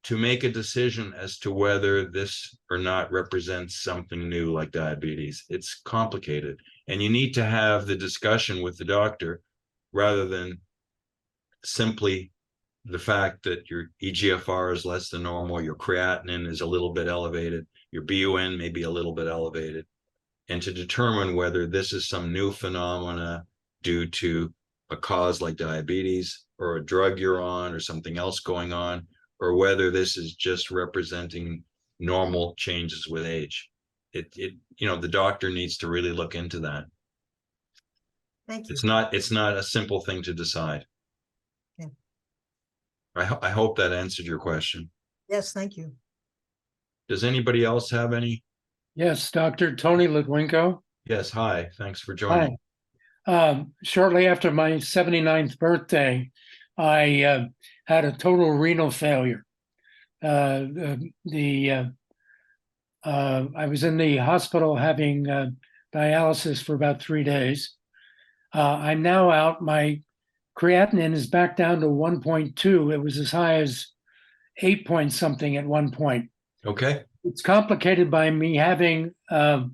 to make a decision as to whether this or not represents something new like diabetes. It's complicated, and you need to have the discussion with the doctor rather than simply the fact that your EGFR is less than normal, your creatinine is a little bit elevated, your BUN may be a little bit elevated, and to determine whether this is some new phenomena due to a cause like diabetes or a drug you're on or something else going on, or whether this is just representing normal changes with age. The doctor needs to really look into that. Thank you. It's not a simple thing to decide. Okay. I hope that answered your question. Yes, thank you. Does anybody else have any? Yes, Dr. Tony Ludwinko. Yes, hi. Thanks for joining. Hi. Shortly after my 79th birthday, I had a total renal failure. I was in the hospital having dialysis for about 3 days. I'm now out. My creatinine is back down to 1.2. It was as high as 8 point something at one point. Okay. It's complicated by me having a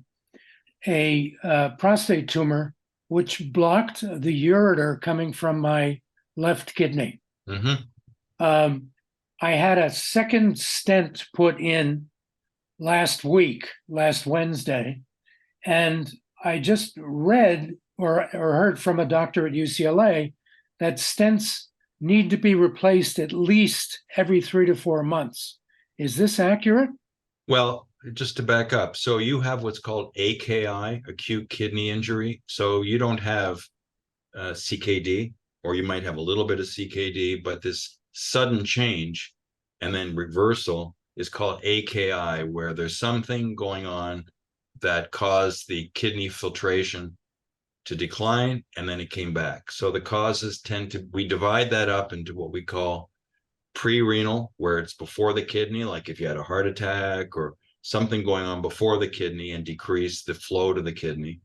prostate tumor, which blocked the ureter coming from my left kidney. Mm-hmm. I had a second stent put in last Wednesday, and I just read or heard from a doctor at UCLA that stents need to be replaced at least every 3 to 4 months. Is this accurate? Well, just to back up, so you have what's called AKI, acute kidney injury. So you don't have CKD, or you might have a little bit of CKD, but this sudden change and then reversal is called AKI, where there's something going on that caused the kidney filtration to decline, and then it came back. So the causes we divide that up into what we call pre-renal, where it's before the kidney, like if you had a heart attack or something going on before the kidney and decrease the flow to the kidney.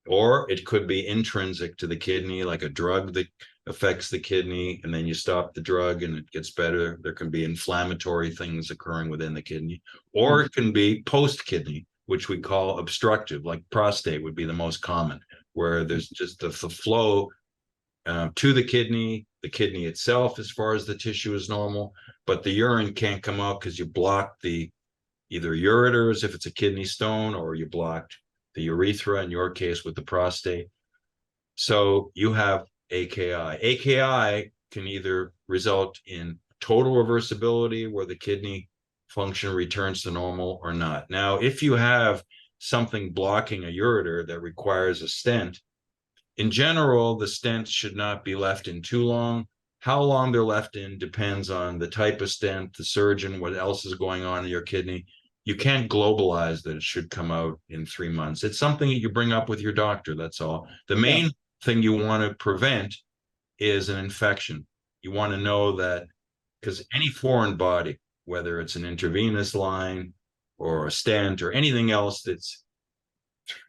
Or it could be intrinsic to the kidney, like a drug that affects the kidney, and then you stop the drug and it gets better. There can be inflammatory things occurring within the kidney, or it can be post-kidney, which we call obstructive, like prostate would be the most common, where there's just the flow to the kidney itself, as far as the tissue is normal, but the urine can't come out because you block the either ureters if it's a kidney stone, or you blocked the urethra, in your case with the prostate. So you have AKI. AKI can either result in total reversibility, where the kidney function returns to normal, or not. Now, if you have something blocking a ureter that requires a stent, in general, the stent should not be left in too long. How long they're left in depends on the type of stent, the surgeon, what else is going on in your kidney. You can't globalize that it should come out in 3 months. It's something that you bring up with your doctor, that's all. The main thing you want to prevent is an infection. You want to know that, because any foreign body, whether it's an intravenous line or a stent or anything else that's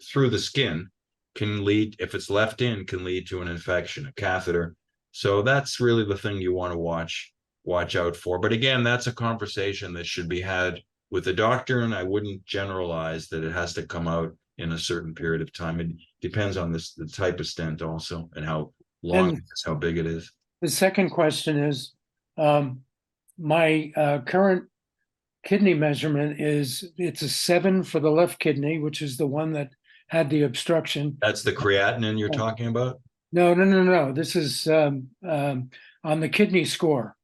through the skin, can lead, if it's left in, can lead to an infection, a catheter. So that's really the thing you want to watch out for. But again, that's a conversation that should be had with the doctor, and I wouldn't generalize that it has to come out in a certain period of time. It depends on the type of stent also, and how long it is, how big it is. The second question is, my current kidney measurement it's a 7 for the left kidney, which is the one that had the obstruction. That's the creatinine you're talking about? No. This is on the kidney score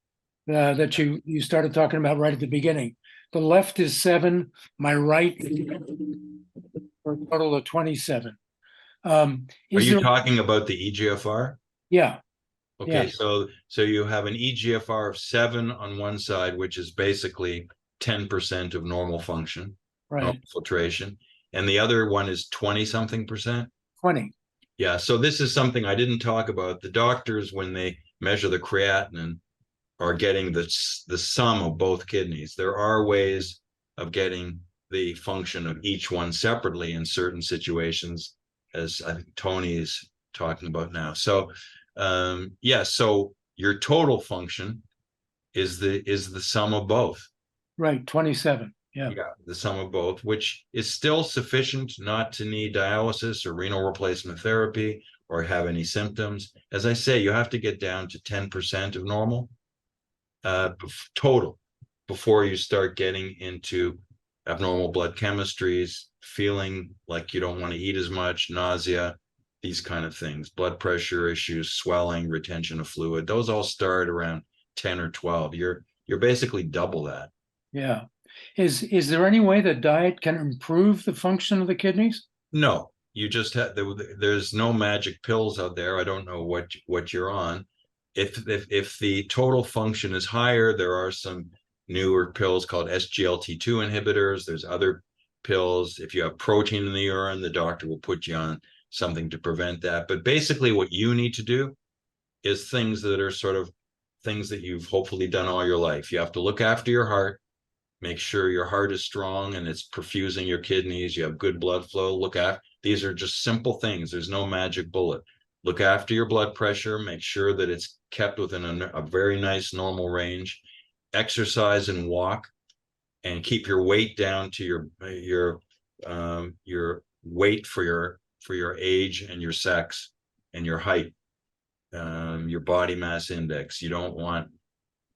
that you started talking about right at the beginning. The left is 7, my right for a total of 27. Are you talking about the EGFR? Yeah. Okay, yeah. So you have an EGFR of 7 on one side, which is basically 10% of normal function, right, normal filtration, and the other one is 20-something%. 20. Yeah, so this is something I didn't talk about. The doctors, when they measure the creatinine, are getting the sum of both kidneys. There are ways of getting the function of each one separately in certain situations, as I think Tony is talking about now. So so your total function is the sum of both. Right, 27. Yeah, the sum of both, which is still sufficient not to need dialysis or renal replacement therapy or have any symptoms. As I say, you have to get down to 10% of normal total before you start getting into abnormal blood chemistries, feeling like you don't want to eat as much, nausea, these kind of things, blood pressure issues, swelling, retention of fluid. Those all start around 10 or 12. You're basically double that. Yeah. Is there any way that diet can improve the function of the kidneys? No, you just have, there's no magic pills out there. I don't know what you're on. If the total function is higher, there are some newer pills called SGLT2 inhibitors. There's other pills. If you have protein in the urine, the doctor will put you on something to prevent that. But basically what you need to do is things that are sort of things that you've hopefully done all your life. You have to look after your heart, make sure your heart is strong and it's perfusing your kidneys. You have good blood flow. These are just simple things. There's no magic bullet. Look after your blood pressure, make sure that it's kept within a very nice normal range. Exercise and walk, and keep your weight down to your weight for your age and your sex and your height, your body mass index. You don't want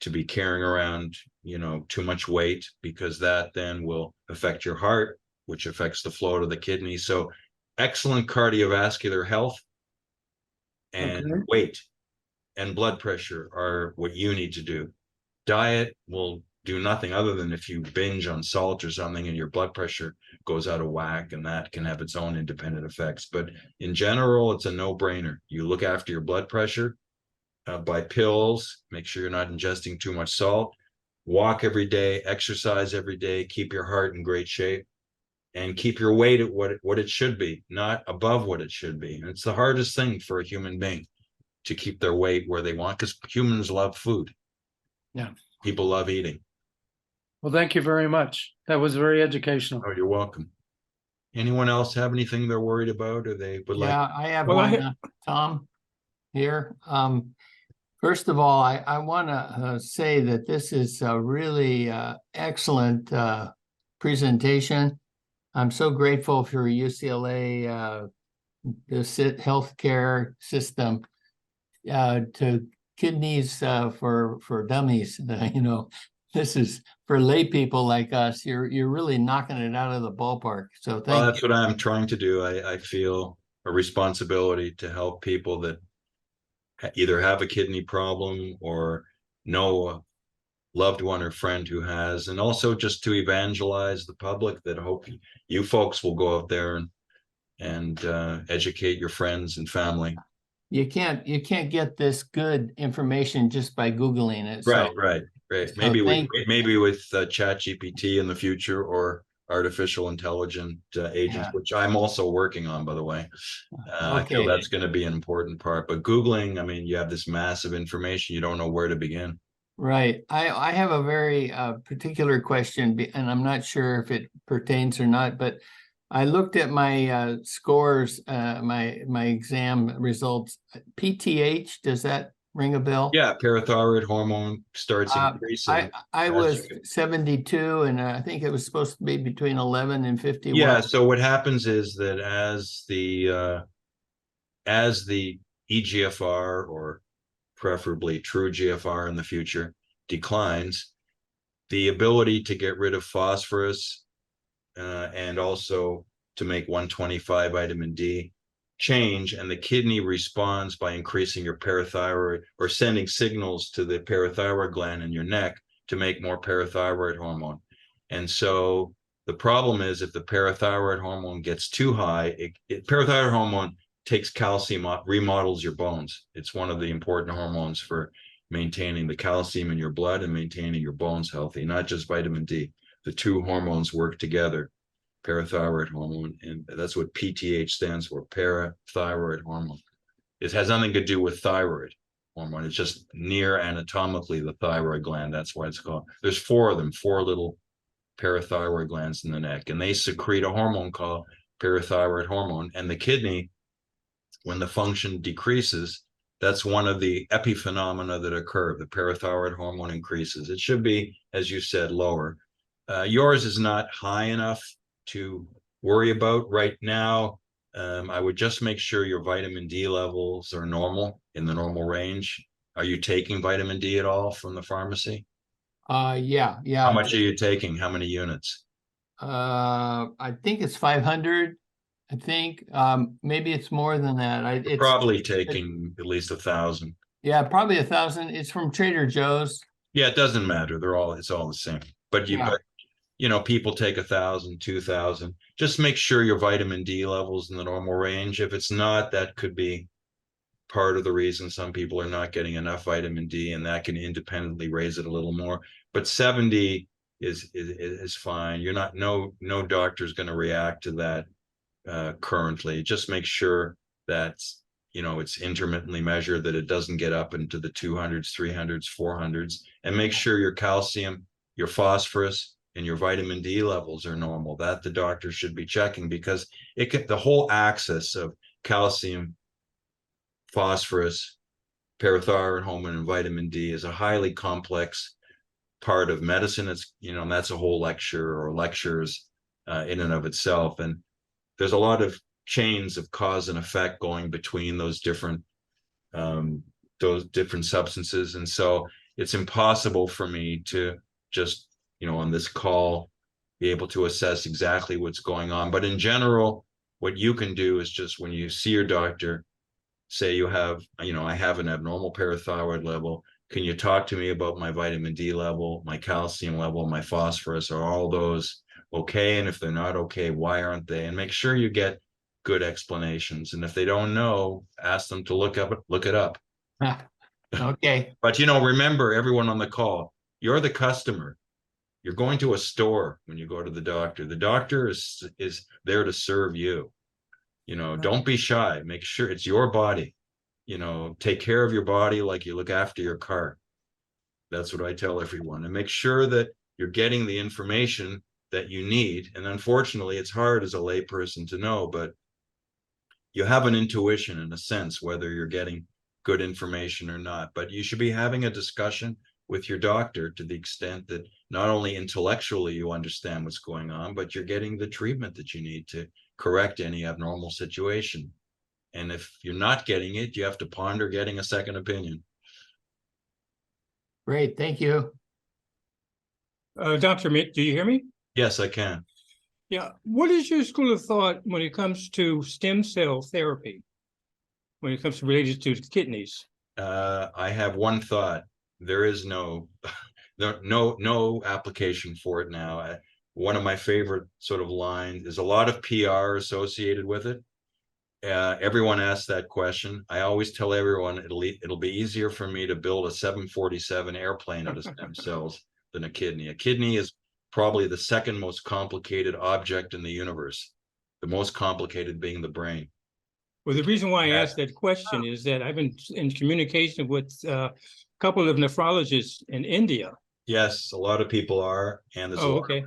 to be carrying around, too much weight, because that then will affect your heart, which affects the flow to the kidney. So excellent cardiovascular health and weight. and blood pressure are what you need to do. Diet will do nothing other than if you binge on salt or something and your blood pressure goes out of whack, and that can have its own independent effects. But in general, it's a no-brainer. You look after your blood pressure by pills, make sure you're not ingesting too much salt, walk every day, exercise every day, keep your heart in great shape, and keep your weight at what it should be, not above what it should be. And it's the hardest thing for a human being, to keep their weight where they want, because humans love food. Yeah. People love eating. Well, thank you very much. That was very educational. Oh, you're welcome. Anyone else have anything they're worried about, or they would like? Yeah, I have Well, I one, Tom, here. First of all, I want to say that this is a really excellent presentation. I'm so grateful for UCLA, the healthcare system, to kidneys for dummies. You know, this is for lay people like us. You're really knocking it out of the ballpark. So Well, thank that's you. what I'm trying to do. I feel a responsibility to help people that either have a kidney problem or know a loved one or friend who has, and also just to evangelize the public, that hope you folks will go out there and educate your friends and family. You can't get this good information just by Googling it. Right, So right. So Maybe thank you. maybe with ChatGPT in the future, or artificial intelligent agents, Yeah. which I'm also working on, by the way. I feel Okay. that's going to be an important part. But Googling, I mean, you have this massive information, you don't know where to begin. Right. I have a very particular question, and I'm not sure if it pertains or not, but I looked at my scores, my exam results. PTH, does that ring a bell? Yeah, parathyroid hormone starts increasing. I as was you get- 72, and I think it was supposed to be between 11 and 51. Yeah, so what happens is that as the EGFR, or preferably true GFR in the future, declines, the ability to get rid of phosphorus and also to make 125 vitamin D change, and the kidney responds by increasing your parathyroid, or sending signals to the parathyroid gland in your neck to make more parathyroid hormone. And so the problem is, if the parathyroid hormone gets too high, parathyroid hormone takes calcium, remodels your bones. It's one of the important hormones for maintaining the calcium in your blood and maintaining your bones healthy, not just vitamin D. The two hormones work together, parathyroid hormone, and that's what PTH stands for, parathyroid hormone. It has nothing to do with thyroid hormone. It's just near anatomically the thyroid gland. That's why it's called. There's four of them, four little parathyroid glands in the neck, and they secrete a hormone called parathyroid hormone. And the kidney, when the function decreases, that's one of the epiphenomena that occur. The parathyroid hormone increases. It should be, as you said, lower. Yours is not high enough to worry about right now. I would just make sure your vitamin D levels are normal, in the normal range. Are you taking vitamin D at all from the pharmacy? Yeah. How much are you taking? How many units? I think it's 500. I think maybe it's more than that. It's Probably taking at least 1,000. Yeah, probably 1,000. It's from Trader Joe's. Yeah, it doesn't matter. It's all the same. But people take 1,000, 2,000. Just make sure your vitamin D level's in the normal range. If it's not, that could be part of the reason some people are not getting enough vitamin D, and that can independently raise it a little more. But 70 is fine. You're not, no doctor's going to react to that currently. Just make sure that it's intermittently measured, that it doesn't get up into the 200s, 300s, 400s, and make sure your calcium, your phosphorus, and your vitamin D levels are normal. That the doctor should be checking, because the whole axis of calcium, phosphorus, parathyroid hormone, and vitamin D is a highly complex part of medicine. It's and that's a whole lecture or lectures in and of itself. And there's a lot of chains of cause and effect going between those different substances. And so it's impossible for me to just, on this call, be able to assess exactly what's going on. But in general, what you can do is just, when you see your doctor, say you have, I have an abnormal parathyroid level. Can you talk to me about my vitamin D level, my calcium level, my phosphorus? Are all those okay? And if they're not okay, why aren't they? And make sure you get good explanations. And if they don't know, ask them to look it up. Okay, But remember, everyone on the call, you're the customer. You're going to a store when you go to the doctor. The doctor is there to serve you. Don't be shy. Make sure it's your body. Take care of your body like you look after your car. That's what I tell everyone. And make sure that you're getting the information that you need. And unfortunately, it's hard as a layperson to know, but you have an intuition in a sense, whether you're getting good information or not. But you should be having a discussion with your doctor to the extent that not only intellectually you understand what's going on, but you're getting the treatment that you need to correct any abnormal situation. And if you're not getting it, you have to ponder getting a second opinion. great, thank you. Dr. Mitt, do you hear me? Yes, I can. Yeah. What is your school of thought when it comes to stem cell therapy? When it comes to related to kidneys? I have one thought. There is no application for it now. One of my favorite sort of lines, there's a lot of PR associated with it. Everyone asks that question. I always tell everyone it'll be easier for me to build a 747 airplane out of stem cells than a kidney. A kidney is probably the second most complicated object in the universe, the most complicated being the brain. Well, the reason why I asked that question is that I've been in communication with a couple of nephrologists in India. Yes, a lot of people are, and okay.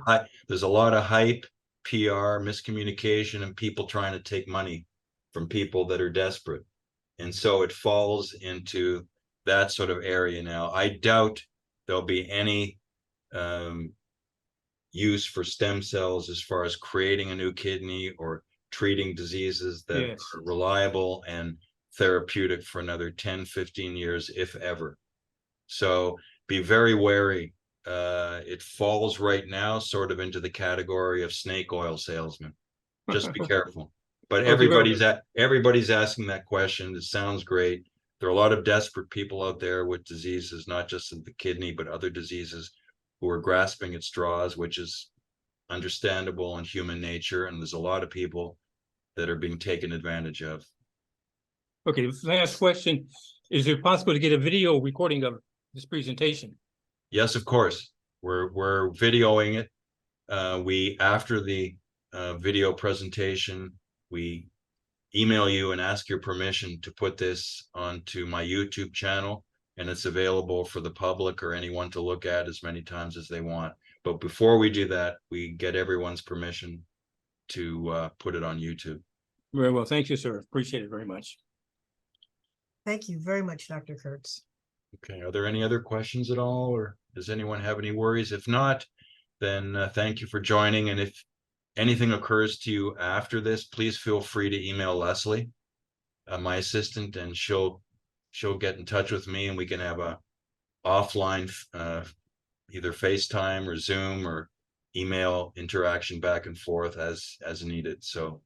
There's a lot of hype, PR, miscommunication, and people trying to take money from people that are desperate. And so it falls into that sort of area now. I doubt there'll be any use for stem cells as far as creating a new kidney or treating diseases that are reliable and therapeutic for another 10, 15 years, if ever. So be very wary. It falls right now sort of into the category of snake oil salesman. Just be careful. But everybody's asking that question. It sounds great. There are a lot of desperate people out there with diseases, not just in the kidney, but other diseases, who are grasping at straws, which is understandable in human nature. And there's a lot of people that are being taken advantage of. Okay, last question. Is it possible to get a video recording of this presentation? Yes, of course. We're videoing it. After the video presentation, we email you and ask your permission to put this onto my YouTube channel, and it's available for the public or anyone to look at as many times as they want. But before we do that, we get everyone's permission to put it on YouTube. Very well. Thank you, sir. Appreciate it very much. Thank you very much, Dr. Kurtz. Okay, are there any other questions at all, or does anyone have any worries? If not, then thank you for joining. And if anything occurs to you after this, please feel free to email Leslie, my assistant, and she'll get in touch with me, and we can have a offline either FaceTime or Zoom or email interaction back and forth as needed. So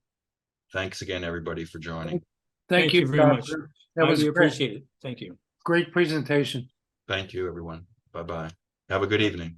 thanks again, everybody, for joining. Thank you very much. That was I great. appreciate it. Thank you. Great presentation. Thank you, everyone. Bye-bye. Have a good evening.